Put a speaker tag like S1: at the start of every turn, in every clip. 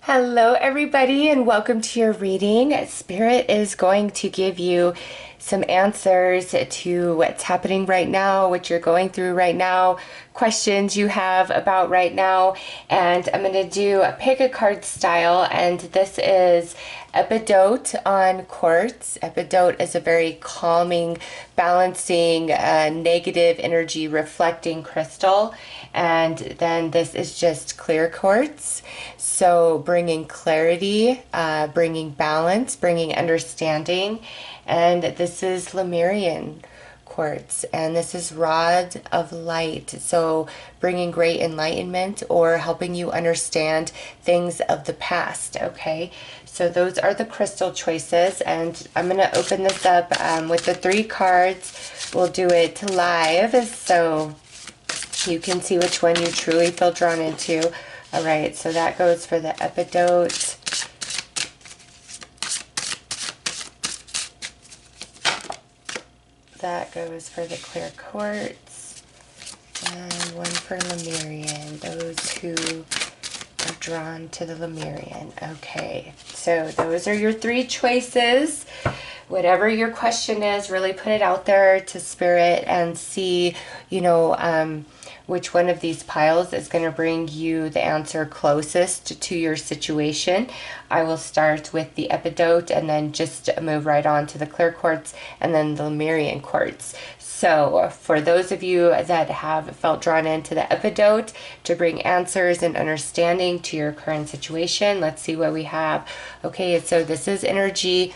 S1: Hello, everybody, and welcome to your reading. Spirit is going to give you some answers to what's happening right now, what you're going through right now, questions you have about right now. And I'm going to do a pick a card style, and this is Epidote on Quartz. Epidote is a very calming, balancing, negative energy reflecting crystal. And then this is just clear quartz. So bringing clarity, bringing balance, bringing understanding. And this is Lemurian quartz, and this is rod of light, so bringing great enlightenment or helping you understand things of the past. Okay, so those are the crystal choices, and I'm going to open this up with the 3 cards. We'll do it live so you can see which one you truly feel drawn into. All right, so that goes for the Epidote. That goes for the clear quartz, and one for Lemurian. Those who are drawn to the Lemurian. Okay, so those are your 3 choices. Whatever your question is, really put it out there to Spirit and see, which one of these piles is going to bring you the answer closest to your situation. I will start with the Epidote and then just move right on to the clear quartz and then the Lemurian quartz. So for those of you that have felt drawn into the Epidote to bring answers and understanding to your current situation, let's see what we have. Okay, so this is energy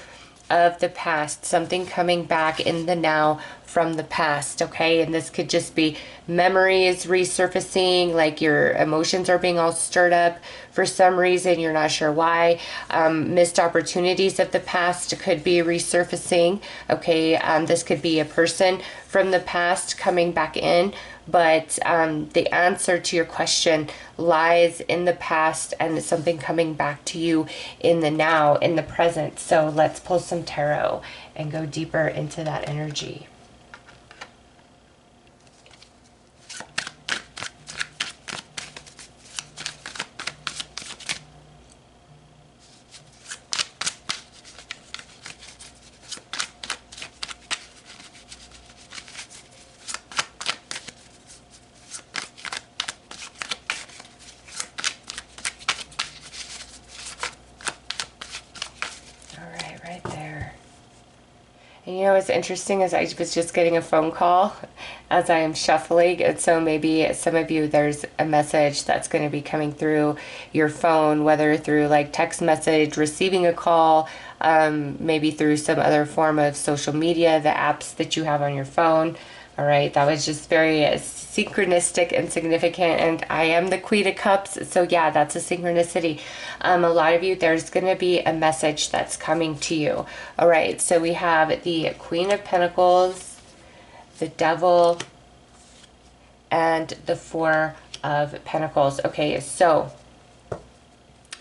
S1: of the past, something coming back in the now from the past. Okay, and this could just be memories resurfacing, like your emotions are being all stirred up for some reason, you're not sure why. Missed opportunities of the past could be resurfacing. Okay, this could be a person from the past coming back in, but the answer to your question lies in the past and something coming back to you in the now, in the present. So let's pull some tarot and go deeper into that energy. Right there. And what's interesting is I was just getting a phone call as I am shuffling, and so maybe some of you, there's a message that's going to be coming through your phone, whether through like text message, receiving a call, maybe through some other form of social media, the apps that you have on your phone. All right, that was just very synchronistic and significant, and I am the Queen of Cups, so yeah, that's a synchronicity. A lot of you, there's going to be a message that's coming to you. All right, so we have the Queen of Pentacles, the Devil, and the 4 of Pentacles. Okay, so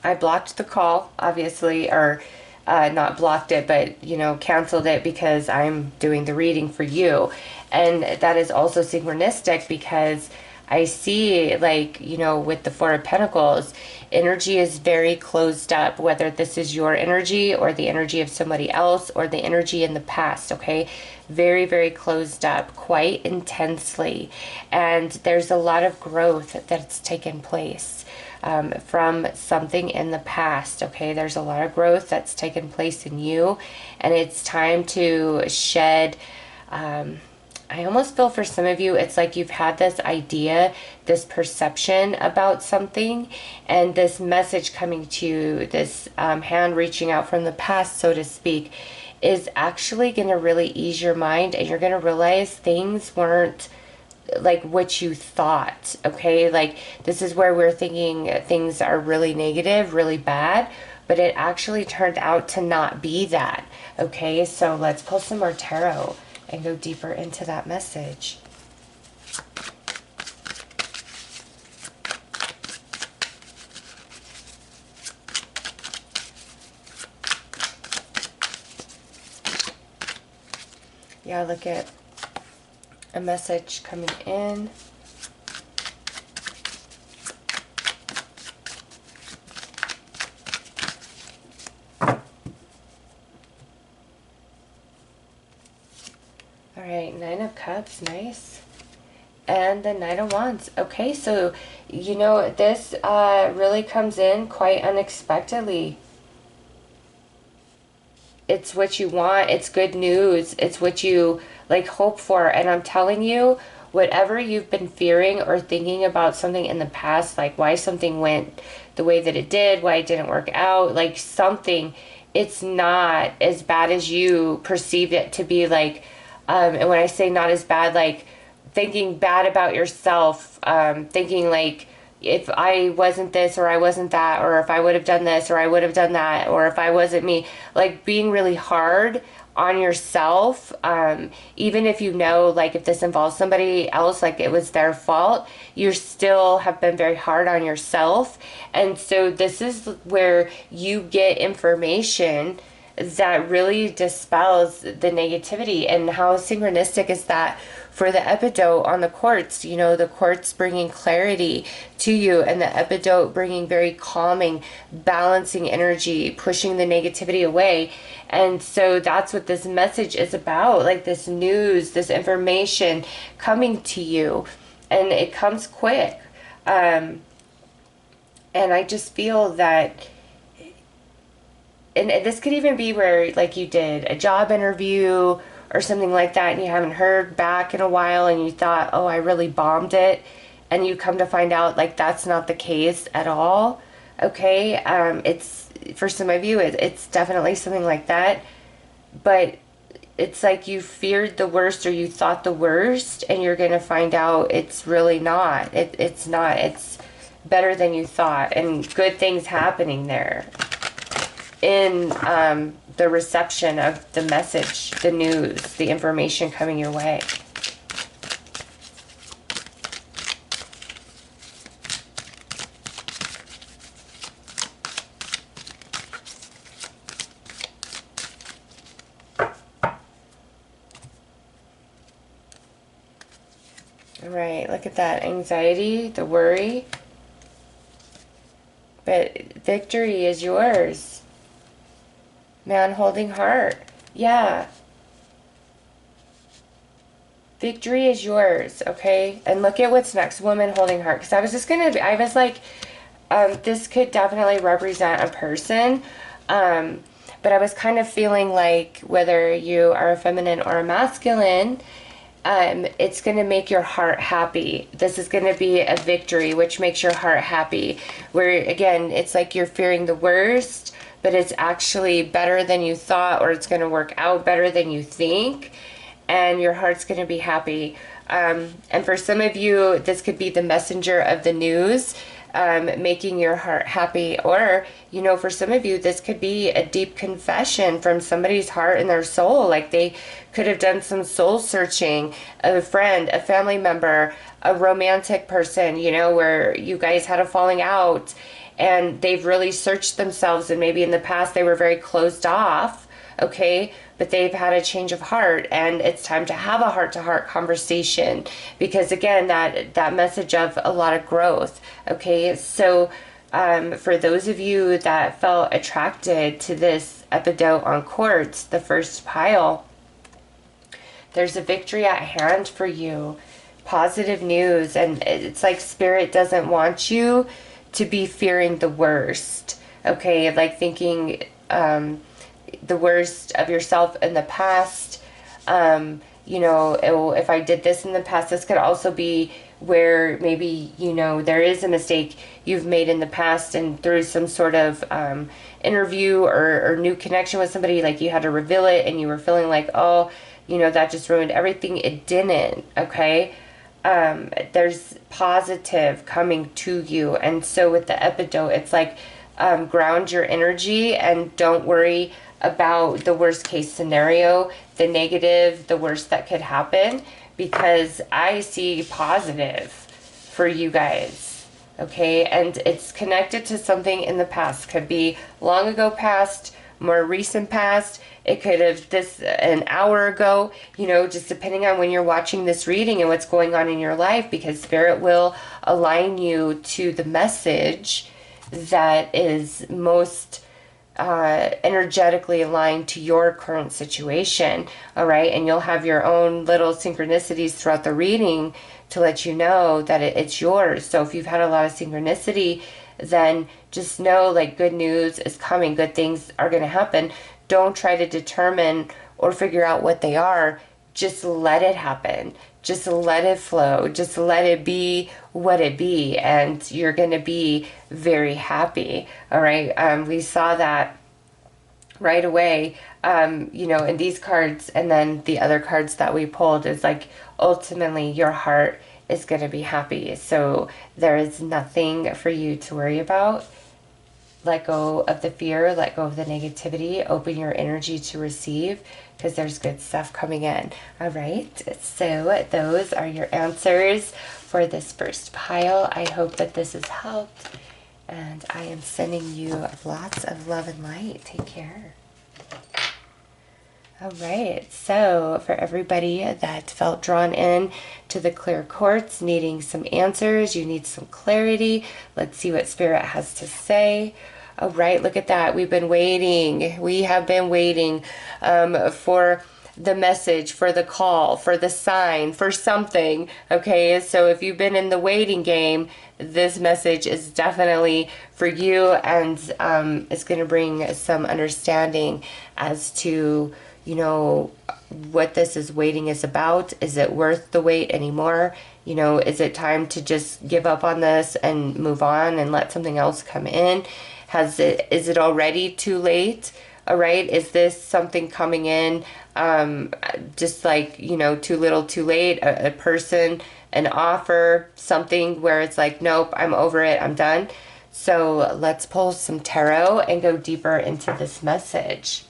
S1: I blocked the call, obviously, or not blocked it, but, canceled it because I'm doing the reading for you. And that is also synchronistic because I see, with the 4 of Pentacles, energy is very closed up, whether this is your energy or the energy of somebody else or the energy in the past, okay? Very, very closed up, quite intensely. And there's a lot of growth that's taken place from something in the past, okay? There's a lot of growth that's taken place in you, and it's time to shed. I almost feel for some of you, it's like you've had this idea, this perception about something, and this message coming to you, this hand reaching out from the past, so to speak, is actually going to really ease your mind, and you're going to realize things weren't like what you thought, okay? Like, this is where we're thinking things are really negative, really bad, but it actually turned out to not be that, okay? So let's pull some more tarot and go deeper into that message. Yeah, look at a message coming in. All right, Nine of Cups, nice. And the Knight of Wands. Okay, so, you know, this really comes in quite unexpectedly. It's what you want. It's good news. It's what you, like, hope for. And I'm telling you, whatever you've been fearing or thinking about something in the past, like why something went the way that it did, why it didn't work out, like something, it's not as bad as you perceived it to be. Like, and when I say not as bad, like thinking bad about yourself, thinking like, if I wasn't this or I wasn't that, or if I would have done this or I would have done that, or if I wasn't me, like being really hard on yourself, even if you know, like if this involves somebody else, like it was their fault, you still have been very hard on yourself. And so this is where you get information that really dispels the negativity. And how synchronistic is that for the epidote on the quartz? You know, the quartz bringing clarity to you, and the epidote bringing very calming, balancing energy, pushing the negativity away. And so that's what this message is about, like this news, this information coming to you, and it comes quick. And I just feel that, and this could even be where like you did a job interview or something like that, and you haven't heard back in a while, and you thought, oh, I really bombed it, and you come to find out like that's not the case at all. Okay, it's, for some of you, it's definitely something like that, but it's like you feared the worst, or you thought the worst, and you're gonna find out it's really not. It's not. It's better than you thought, and good things happening there in the reception of the message, the news, the information coming your way. All right, look at that anxiety, the worry. But victory is yours. Man holding heart. Yeah. Victory is yours, okay? And look at what's next. Woman holding heart. Because I was just going to, I was like, this could definitely represent a person. But I was kind of feeling like whether you are a feminine or a masculine, it's going to make your heart happy. This is going to be a victory, which makes your heart happy. Where, again, it's like you're fearing the worst, but it's actually better than you thought, or it's going to work out better than you think, and your heart's going to be happy. And for some of you, this could be the messenger of the news, making your heart happy. Or, you know, for some of you, this could be a deep confession from somebody's heart and their soul. Like they could have done some soul searching, a friend, a family member, a romantic person, you know, where you guys had a falling out, and they've really searched themselves, and maybe in the past they were very closed off, okay, but they've had a change of heart, and it's time to have a heart-to-heart conversation, because again, that message of a lot of growth, okay? So for those of you that felt attracted to this epidote on quartz, the first pile, there's a victory at hand for you, positive news. And it's like Spirit doesn't want you to be fearing the worst, okay? Like thinking the worst of yourself in the past. You know, if I did this in the past, this could also be where maybe, you know, there is a mistake you've made in the past, and through some sort of interview or new connection with somebody, like you had to reveal it, and you were feeling like, oh, you know, that just ruined everything. It didn't, okay? There's positive coming to you. And so with the epidote, it's like ground your energy and don't worry about the worst case scenario, the negative, the worst that could happen, because I see positive for you guys, okay? And it's connected to something in the past. Could be long ago past, more recent past. It could have this an hour ago, you know, just depending on when you're watching this reading and what's going on in your life, because Spirit will align you to the message that is most energetically aligned to your current situation. All right. And you'll have your own little synchronicities throughout the reading to let you know that it's yours. So if you've had a lot of synchronicity, then just know like good news is coming. Good things are going to happen. Don't try to determine or figure out what they are. Just let it happen. Just let it flow. Just let it be what it be. And you're going to be very happy. All right. We saw that right away, you know, in these cards. And then the other cards that we pulled is like, ultimately your heart is going to be happy. So there is nothing for you to worry about. Let go of the fear, let go of the negativity, open your energy to receive, because there's good stuff coming in. All right, so those are your answers for this first pile. I hope that this has helped, and I am sending you lots of love and light. Take care. All right, so for everybody that felt drawn in to the clear quartz, needing some answers, you need some clarity. Let's see what Spirit has to say. All right, look at that. We've been waiting. We have been waiting for the message, for the call, for the sign, for something. Okay, so if you've been in the waiting game, this message is definitely for you, and it's going to bring some understanding as to, you know, what this is waiting is about. Is it worth the wait anymore? You know, is it time to just give up on this and move on and let something else come in? Is it already too late? All right. Is this something coming in just like, you know, too little too late? A person, an offer, something where it's like, nope, I'm over it. I'm done. So let's pull some tarot and go deeper into this message.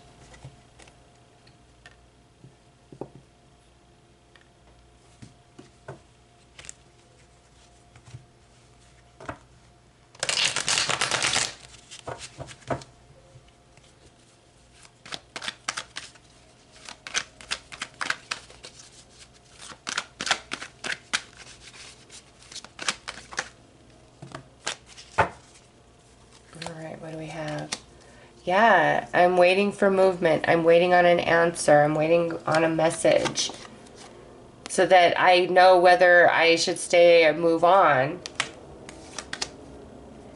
S1: What do we have? Yeah, I'm waiting for movement. I'm waiting on an answer. I'm waiting on a message so that I know whether I should stay or move on.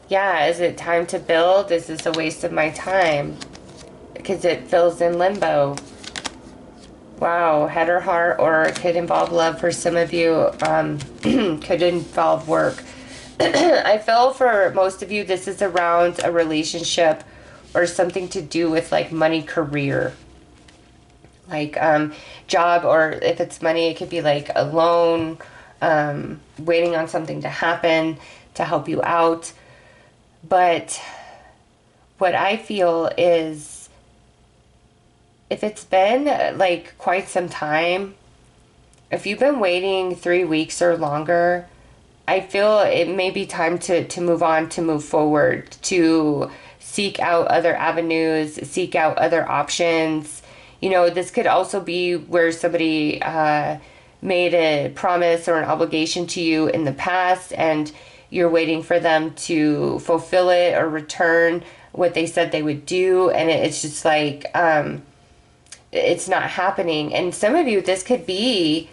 S1: Yeah, is it time to build? Is this a waste of my time? Because it feels in limbo. Wow, head or heart, or it could involve love for some of you. Could involve work. I feel for most of you, this is around a relationship or something to do with like money, career, like job, or if it's money, it could be like a loan, waiting on something to happen to help you out. But what I feel is if it's been like quite some time, if you've been waiting 3 weeks or longer, I feel it may be time to move on, to move forward, to seek out other avenues, seek out other options. You know, this could also be where somebody made a promise or an obligation to you in the past, and you're waiting for them to fulfill it or return what they said they would do, and it's just like it's not happening. And some of you, this could be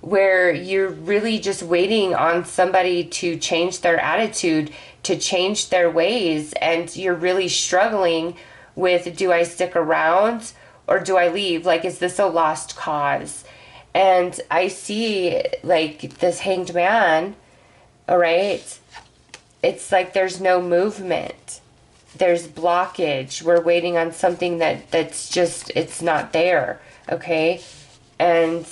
S1: where you're really just waiting on somebody to change their attitude, to change their ways, and you're really struggling with, do I stick around or do I leave? Like, is this a lost cause? And I see like this Hanged Man, all right? It's like there's no movement. There's blockage. We're waiting on something that's just, it's not there, okay? And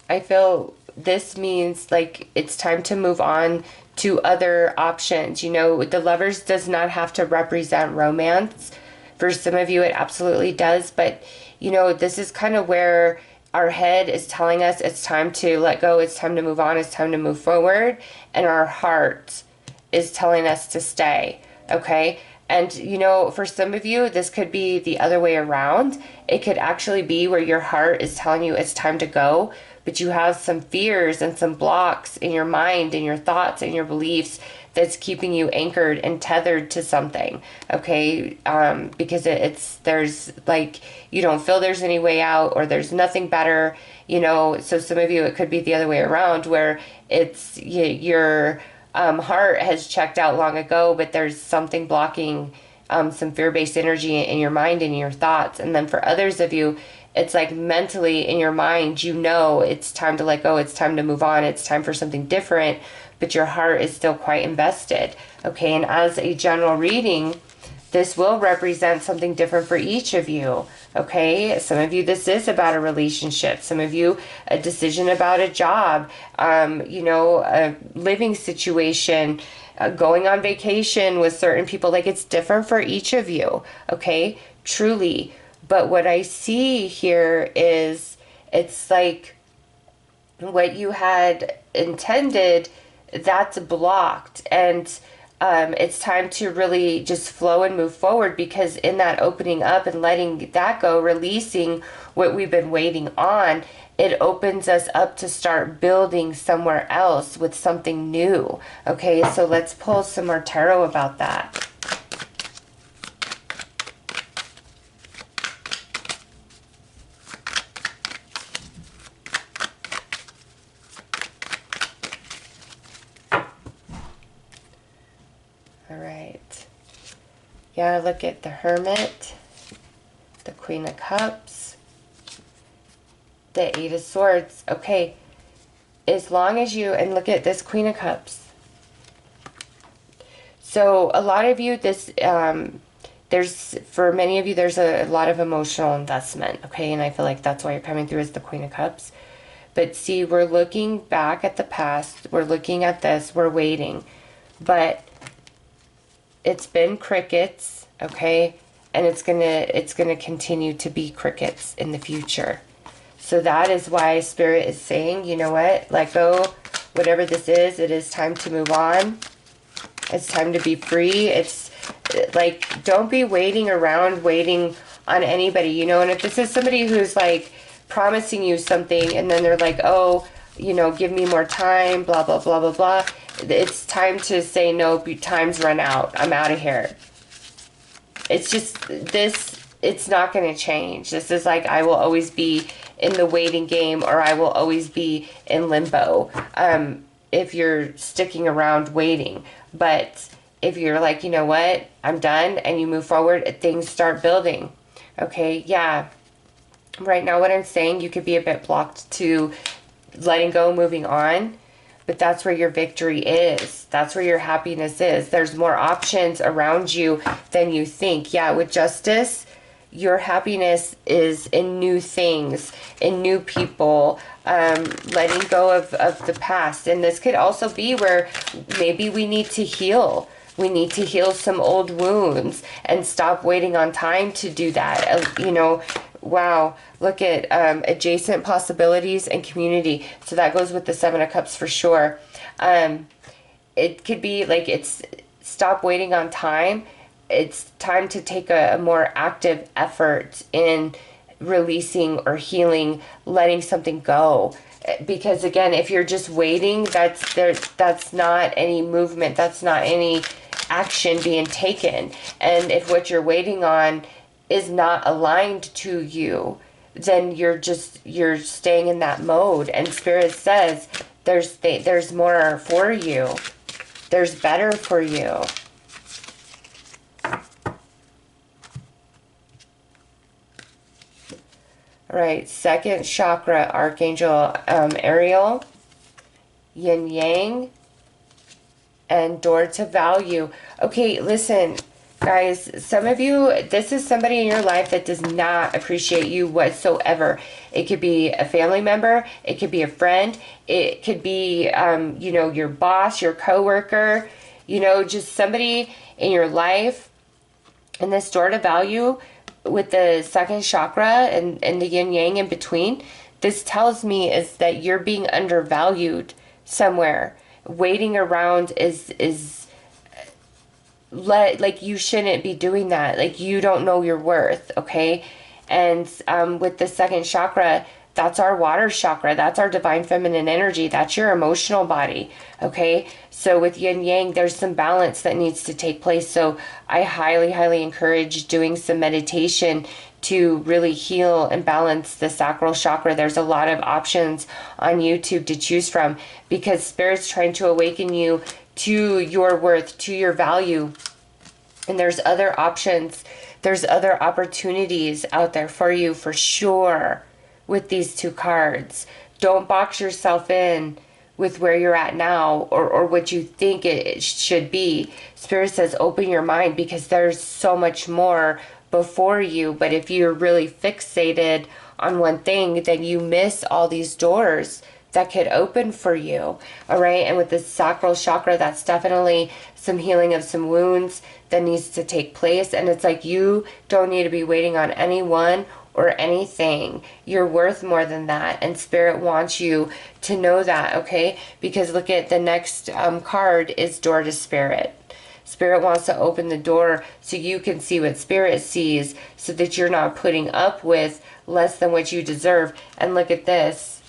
S1: I feel this means like it's time to move on to other options. You know, the Lovers does not have to represent romance. For some of you, it absolutely does. But, you know, this is kind of where our head is telling us it's time to let go. It's time to move on. It's time to move forward. And our heart is telling us to stay. Okay. And, you know, for some of you, this could be the other way around. It could actually be where your heart is telling you it's time to go, but you have some fears and some blocks in your mind and your thoughts and your beliefs that's keeping you anchored and tethered to something, okay? Because there's like, you don't feel there's any way out, or there's nothing better, you know. So some of you, it could be the other way around, where it's your heart has checked out long ago, but there's something blocking some fear-based energy in your mind and your thoughts. And then for others of you, it's like mentally in your mind, you know, it's time to let go, it's time to move on, it's time for something different, but your heart is still quite invested, okay? And as a general reading, this will represent something different for each of you, okay? Some of you, this is about a relationship. Some of you, a decision about a job, you know, a living situation, going on vacation with certain people. Like, it's different for each of you, okay? Truly. But what I see here is, it's like what you had intended, that's blocked. And it's time to really just flow and move forward, because in that opening up and letting that go, releasing what we've been waiting on, it opens us up to start building somewhere else with something new. Okay, so let's pull some more tarot about that. Yeah, look at the Hermit, the Queen of Cups, the Eight of Swords. Okay, as long as you, and look at this Queen of Cups. So a lot of you, this, for many of you, there's a lot of emotional investment, okay? And I feel like that's why you're coming through as the Queen of Cups. But see, we're looking back at the past. We're looking at this. We're waiting. But it's been crickets, okay? And it's gonna continue to be crickets in the future. So that is why Spirit is saying, you know what? Let go, whatever this is. It is time to move on. It's time to be free. It's like, don't be waiting around, waiting on anybody, you know? And if this is somebody who's like promising you something, and then they're like, oh, you know, give me more time, blah, blah, blah, blah, blah. It's time to say, no, time's run out. I'm out of here. It's just this, it's not going to change. This is like, I will always be in the waiting game, or I will always be in limbo, if you're sticking around waiting. But if you're like, you know what, I'm done, and you move forward, things start building. Okay, yeah. Right now what I'm saying, you could be a bit blocked to letting go, moving on. But that's where your victory is. That's where your happiness is. There's more options around you than you think. Yeah, with Justice, your happiness is in new things, in new people, letting go of the past. And this could also be where maybe we need to heal. We need to heal some old wounds and stop waiting on time to do that. You know, wow, look at adjacent possibilities and community. So that goes with the Seven of Cups for sure. It could be like, it's stop waiting on time. It's time to take a more active effort in releasing or healing, letting something go. Because again, if you're just waiting, that's not any movement. That's not any action being taken. And if what you're waiting on is not aligned to you, then you're staying in that mode. And Spirit says there's more for you. There's better for you. All right, second chakra, Archangel Ariel, Yin Yang, and Door to Value. Okay, listen, guys, some of you, this is somebody in your life that does not appreciate you whatsoever. It could be a family member. It could be a friend. It could be, you know, your boss, your coworker, you know, just somebody in your life. And this Door to Value with the second chakra and the yin yang in between, this tells me is that you're being undervalued somewhere. Waiting around is like, you shouldn't be doing that. Like, you don't know your worth, okay? And with the second chakra, That's our water chakra. That's our divine feminine energy. That's your emotional body. Okay. So with yin yang, there's some balance that needs to take place. So I highly, highly encourage doing some meditation to really heal and balance the sacral chakra. There's a lot of options on YouTube to choose from, because Spirit's trying to awaken you to your worth, to your value. And there's other options. There's other opportunities out there for you, for sure, with these two cards. Don't box yourself in with where you're at now, or what you think it should be. Spirit says open your mind, because there's so much more before you. But if you're really fixated on one thing, then you miss all these doors that could open for you. All right. And with the sacral chakra, that's definitely some healing of some wounds that needs to take place. And it's like, you don't need to be waiting on anyone or anything. You're worth more than that. And Spirit wants you to know that. Okay. Because look at the next card is Door to Spirit. Spirit wants to open the door so you can see what Spirit sees, so that you're not putting up with less than what you deserve. And look at this,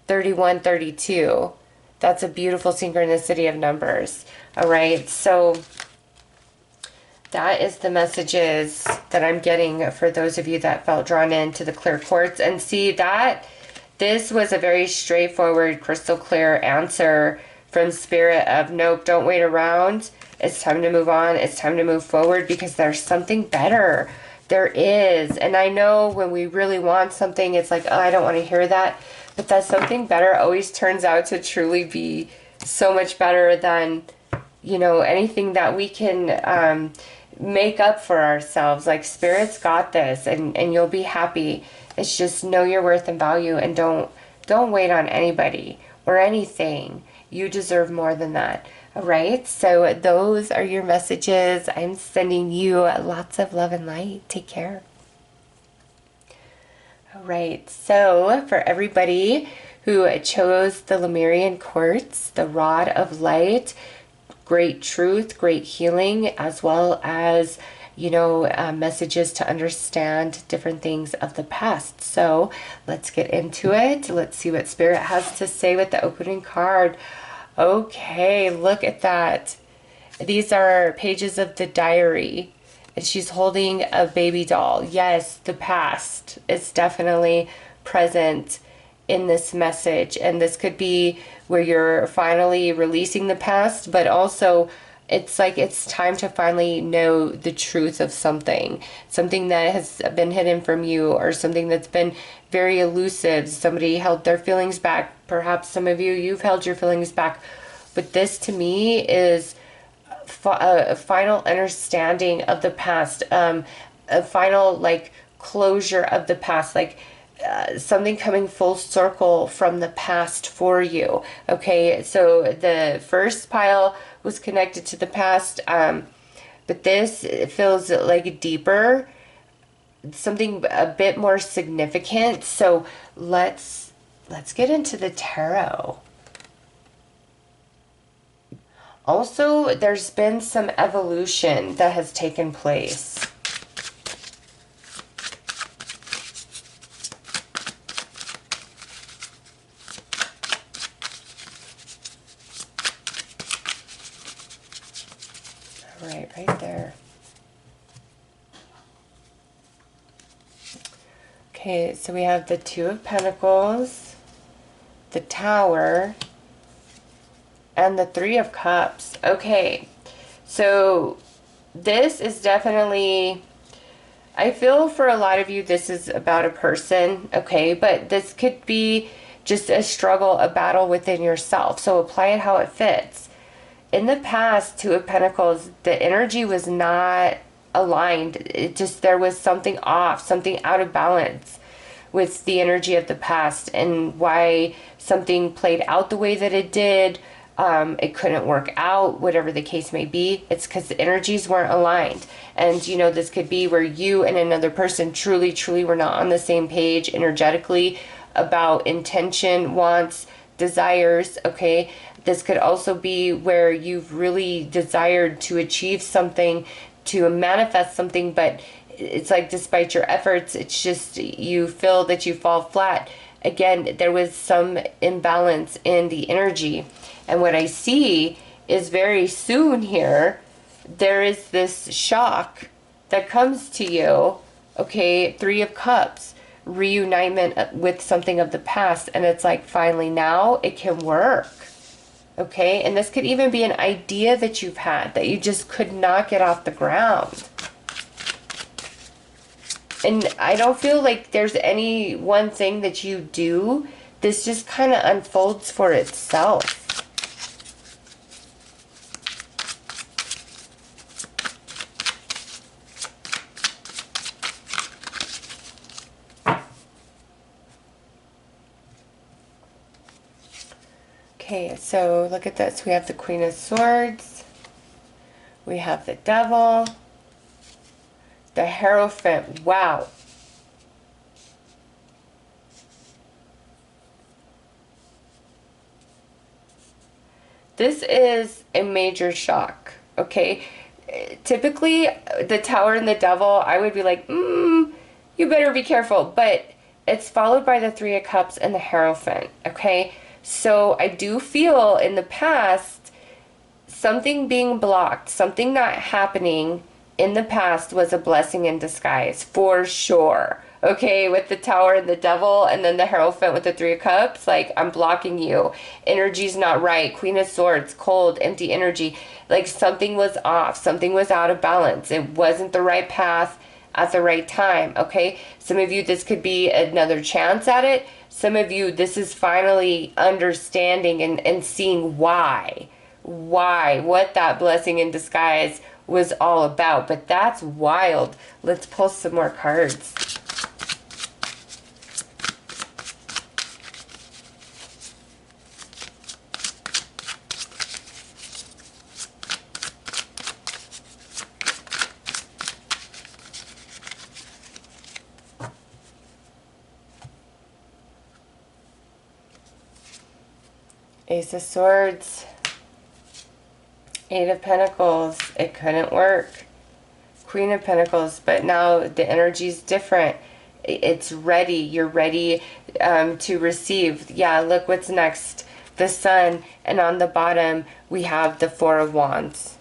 S1: 3132. That's a beautiful synchronicity of numbers. All right, so that is the messages that I'm getting for those of you that felt drawn into the clear quartz. And see that this was a very straightforward, crystal clear answer from Spirit of, nope, don't wait around. It's time to move on. It's time to move forward, because there's something better. There is. And I know when we really want something, it's like, oh, I don't want to hear that. But that something better always turns out to truly be so much better than, you know, anything that we can make up for ourselves. Like, Spirit's got this, and you'll be happy. It's just know your worth and value, and don't wait on anybody or anything. You deserve more than that. All right. So those are your messages. I'm sending you lots of love and light. Take care. All right. So for everybody who chose the Lemurian quartz, the rod of light, great truth, great healing, as well as, you know, messages to understand different things of the past. So let's get into it. Let's see what Spirit has to say with the opening card. Okay, look at that. These are pages of the diary, and she's holding a baby doll. Yes, the past is definitely present in this message, and this could be where you're finally releasing the past, but also it's like it's time to finally know the truth of something that has been hidden from you, or something that's been very elusive. Somebody held their feelings back. Perhaps some of you've held your feelings back. But this to me is a final understanding of the past, a final like closure of the past, like something coming full circle from the past for you. Okay, so the first pile was connected to the past, but this, it feels like deeper, something a bit more significant. So let's get into the tarot. Also, there's been some evolution that has taken place. Right there. Okay, so we have the Two of Pentacles, the Tower, and the Three of Cups. Okay, so this is definitely, I feel for a lot of you, this is about a person, okay, but this could be just a struggle, a battle within yourself. So apply it how it fits. In the past, Two of Pentacles, the energy was not aligned. It just, there was something off, something out of balance with the energy of the past, and why something played out the way that it did. It couldn't work out, whatever the case may be. It's because the energies weren't aligned. And, you know, this could be where you and another person truly, truly were not on the same page energetically about intention, wants, desires, okay? This could also be where you've really desired to achieve something, to manifest something, but it's like despite your efforts, it's just you feel that you fall flat. Again, there was some imbalance in the energy. And what I see is very soon here, there is this shock that comes to you, okay, 3 of Cups, reunitement with something of the past, and it's like finally now it can work, okay? And this could even be an idea that you've had that you just could not get off the ground. And I don't feel like there's any one thing that you do. This just kind of unfolds for itself. Okay, so look at this. We have the Queen of Swords. We have the Devil. The Hierophant. Wow. This is a major shock, okay? Typically, the Tower and the Devil, I would be like, you better be careful. But it's followed by the 3 of Cups and the Hierophant, okay? So I do feel in the past, something being blocked, something not happening in the past was a blessing in disguise, for sure. Okay, with the Tower and the Devil, and then the Hierophant with the 3 of Cups, like, I'm blocking you. Energy's not right. Queen of Swords, cold, empty energy. Like, something was off. Something was out of balance. It wasn't the right path at the right time, okay? Some of you, this could be another chance at it. Some of you, this is finally understanding and seeing why, what that blessing in disguise was all about. But that's wild. Let's pull some more cards. Ace of Swords, 8 of Pentacles, it couldn't work. Queen of Pentacles, but now the energy's different. It's ready. You're ready to receive. Yeah, look what's next. The Sun, and on the bottom we have the 4 of Wands.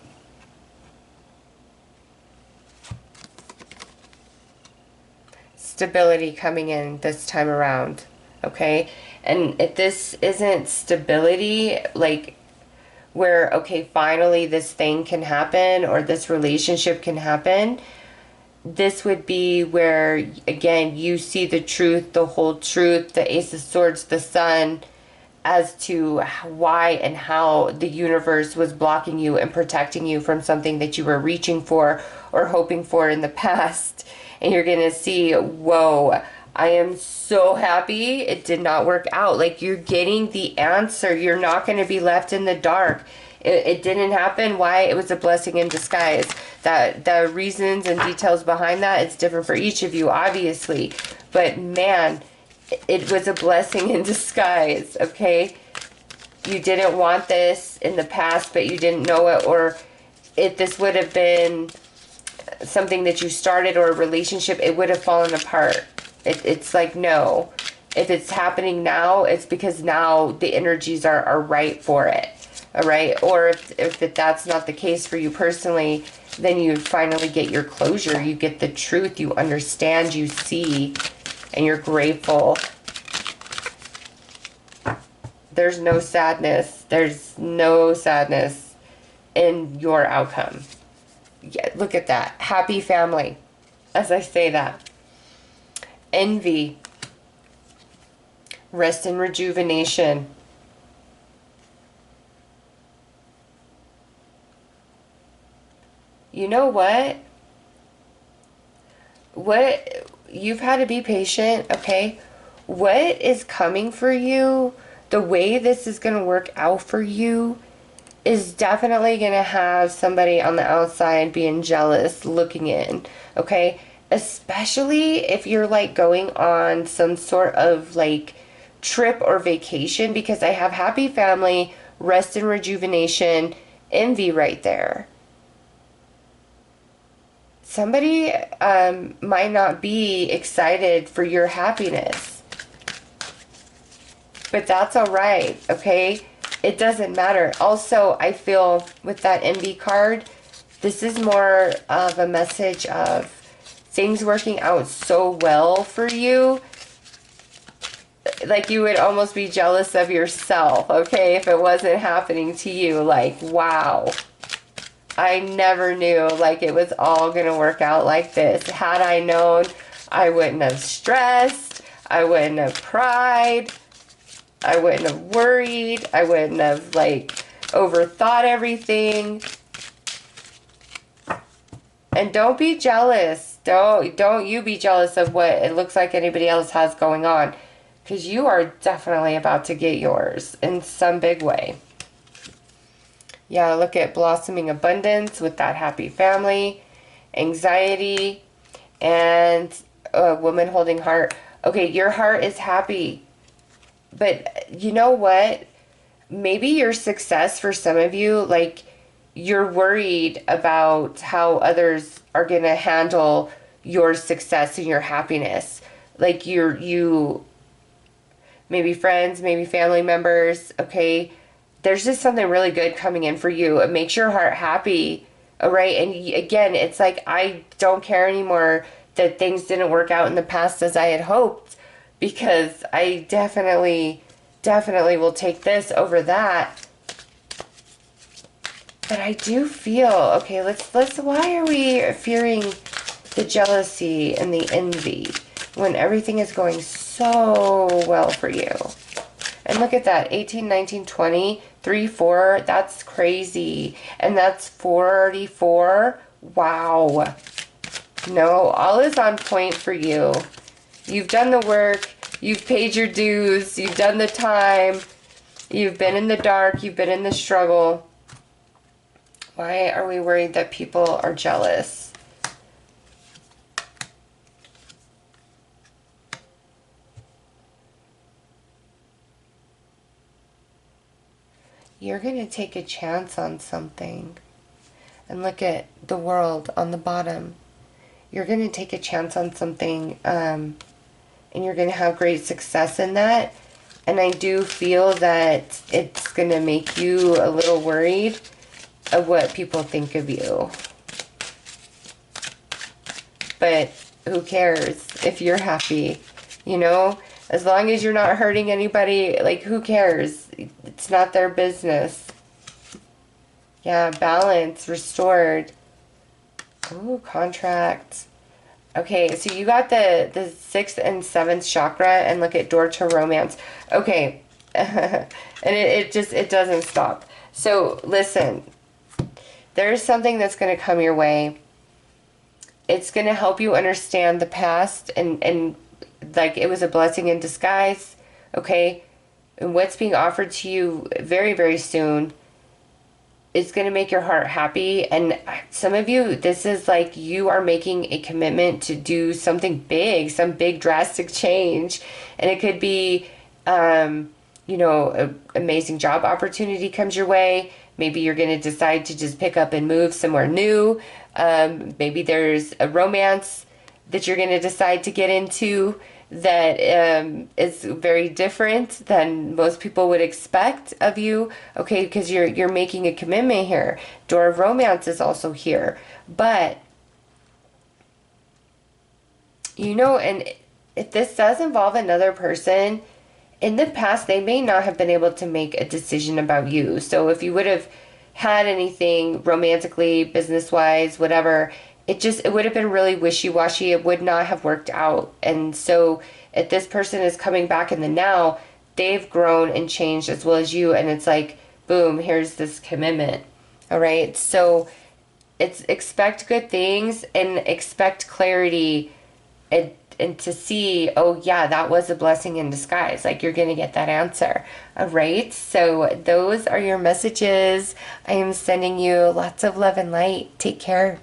S1: Stability coming in this time around, okay? And if this isn't stability, like where, okay, finally this thing can happen or this relationship can happen, this would be where, again, you see the truth, the whole truth, the Ace of Swords, the Sun, as to why and how the universe was blocking you and protecting you from something that you were reaching for or hoping for in the past. And you're going to see, whoa, I am so happy it did not work out. Like, you're getting the answer. You're not going to be left in the dark. It didn't happen. Why? It was a blessing in disguise. That the reasons and details behind that, it's different for each of you, obviously. But man, it was a blessing in disguise, okay? You didn't want this in the past, but you didn't know it. Or if this would have been something that you started or a relationship, it would have fallen apart. It's like, no. If it's happening now, it's because now the energies are right for it. All right? Or if that's not the case for you personally, then you finally get your closure. You get the truth. You understand. You see. And you're grateful. There's no sadness. There's no sadness in your outcome. Yeah, look at that. Happy family. As I say that. Envy, rest and rejuvenation. You know what? You've had to be patient, okay? What is coming for you, the way this is going to work out for you, is definitely going to have somebody on the outside being jealous looking in, okay? Especially if you're like going on some sort of like trip or vacation, because I have happy family, rest and rejuvenation, envy right there. somebody might not be excited for your happiness. But that's all right, okay? It doesn't matter. Also, I feel with that envy card, this is more of a message of things working out so well for you. Like you would almost be jealous of yourself, okay? If it wasn't happening to you. Like, wow. I never knew like it was all going to work out like this. Had I known, I wouldn't have stressed. I wouldn't have cried. I wouldn't have worried. I wouldn't have like overthought everything. And don't be jealous. Don't you be jealous of what it looks like anybody else has going on. Because you are definitely about to get yours in some big way. Yeah, look at blossoming abundance with that happy family, anxiety, and a woman holding heart. Okay, your heart is happy. But you know what? Maybe your success for some of you, like you're worried about how others are going to handle your success and your happiness. Like you maybe friends, maybe family members, okay? There's just something really good coming in for you. It makes your heart happy, all right? And again, it's like I don't care anymore that things didn't work out in the past as I had hoped, because I definitely will take this over that. But I do feel, okay, let's why are we fearing the jealousy and the envy when everything is going so well for you? And look at that, 18, 19, 20, 3, 4, that's crazy. And that's 44, wow. No, all is on point for you. You've done the work, you've paid your dues, you've done the time, you've been in the dark, you've been in the struggle. Why are we worried that people are jealous? You're going to take a chance on something. And look at the world on the bottom. You're going to take a chance on something, and you're going to have great success in that. And I do feel that it's going to make you a little worried of what people think of you. But who cares if you're happy, you know? As long as you're not hurting anybody, like, who cares? It's not their business. Yeah, balance, restored. Ooh, contract. Okay, so you got the 6th and 7th chakra, and look at door to romance. Okay, and it doesn't stop. So, listen, there's something that's going to come your way. It's going to help you understand the past, and like it was a blessing in disguise, okay? And what's being offered to you very, very soon is going to make your heart happy. And some of you, this is like you are making a commitment to do something big, some big drastic change. And it could be, you know, an amazing job opportunity comes your way. Maybe you're going to decide to just pick up and move somewhere new. Maybe there's a romance that you're going to decide to get into that is very different than most people would expect of you, okay, because you're making a commitment here. Door of romance is also here. But, you know, and if this does involve another person, in the past, they may not have been able to make a decision about you. So if you would have had anything romantically, business-wise, whatever, it would have been really wishy-washy. It would not have worked out. And so if this person is coming back in the now, they've grown and changed as well as you. And it's like, boom, here's this commitment. All right. So expect good things and expect clarity and to see, oh yeah, that was a blessing in disguise. Like, you're going to get that answer. All right. So those are your messages. I am sending you lots of love and light. Take care.